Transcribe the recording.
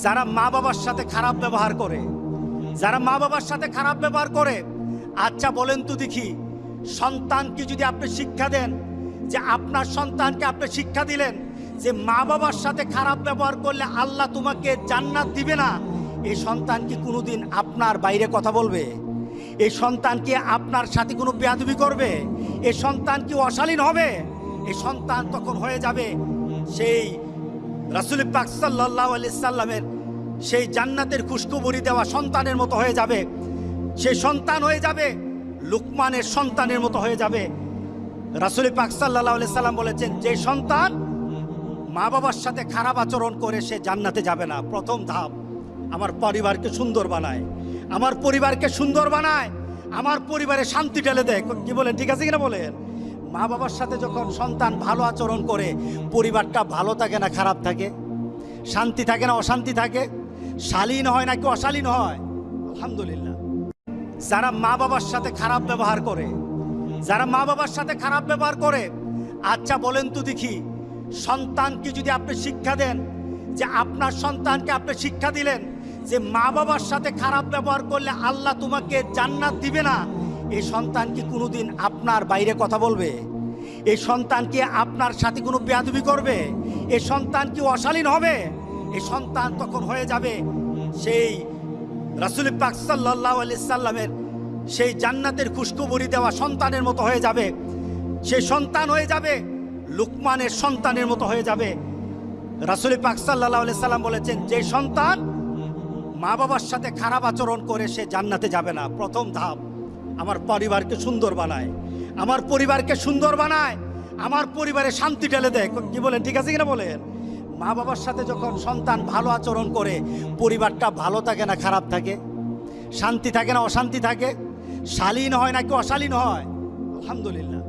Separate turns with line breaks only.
যারা মা বাবার সাথে খারাপ ব্যবহার করে, যারা মা বাবার সাথে খারাপ ব্যবহার করে, আচ্ছা বলেন তো দেখি, সন্তানকে যদি আপনি শিক্ষা দেন, যে আপনার সন্তানকে আপনি শিক্ষা দিলেন যে মা বাবার সাথে খারাপ ব্যবহার করলে আল্লাহ তোমাকে জান্নাত দিবে না, এই সন্তান কি কোনোদিন আপনার বাইরে কথা বলবে? এই সন্তান কি আপনার সাথে কোনো বেয়াদবি করবে? এই সন্তান কি অশালীন হবে? এই সন্তান তখন হয়ে যাবে সেই রাসূল পাক সাল্লাল্লাহু আলাইহি সাল্লামের সেই জান্নাতের খুশখবরি দেওয়া সন্তানের মতো হয়ে যাবে। সেই সন্তান হয়ে যাবে লুকমানের সন্তানের মতো হয়ে যাবে। রাসূল পাক সাল্লাল্লাহু আলাইহি সাল্লাম বলেছেন, যে সন্তান মা বাবার সাথে খারাপ আচরণ করে সে জান্নাতে যাবে না। প্রথম ধাপ, আমার পরিবারকে সুন্দর বানায়, আমার পরিবারকে সুন্দর বানায়, আমার পরিবারে শান্তি ঢেলে দেয়। কি বলেন, ঠিক আছে কিনা বলেন? মা বাবার সাথে যখন সন্তান ভালো আচরণ করে, পরিবারটা ভালো থাকে না খারাপ থাকে? শান্তি থাকে না অশান্তি থাকে? শালীন হয় নাকি অশালীন হয়? আলহামদুলিল্লাহ। যারা মা বাবার সাথে খারাপ ব্যবহার করে, যারা মা বাবার সাথে খারাপ ব্যবহার করে, আচ্ছা বলেন তো দেখি, সন্তানকে যদি আপনি শিক্ষা দেন, যে আপনার সন্তানকে আপনি শিক্ষা দিলেন যে মা বাবার সাথে খারাপ ব্যবহার করলে আল্লাহ তোমাকে জান্নাত দিবে না, এই সন্তান কি কোনোদিন আপনার বাইরে কথা বলবে? এই সন্তান কি আপনার সাথে কোনো বেয়াদবি করবে? এই সন্তান কি অশালীন হবে? এই সন্তান তখন হয়ে যাবে সেই রাসূল পাক সাল্লাল্লাহু আলাইহি সাল্লামের সেই জান্নাতের খুশখবরি দেওয়া সন্তানের মতো হয়ে যাবে। সেই সন্তান হয়ে যাবে লুকমানের সন্তানের মতো হয়ে যাবে। রাসূল পাক সাল্লাল্লাহু আলাইহি সাল্লাম বলেছেন, যে সন্তান মা বাবার সাথে খারাপ আচরণ করে সে জান্নাতে যাবে না। প্রথম ধাপ, আমার পরিবারকে সুন্দর বানায়, আমার পরিবারকে সুন্দর বানায়, আমার পরিবারে শান্তি ঢেলে দেয়। কি বলেন, ঠিক আছে কিনা বলেন? মা বাবার সাথে যখন সন্তান ভালো আচরণ করে, পরিবারটা ভালো থাকে না খারাপ থাকে? শান্তি থাকে না অশান্তি থাকে? শালীন হয় নাকি অশালীন হয়? আলহামদুলিল্লাহ।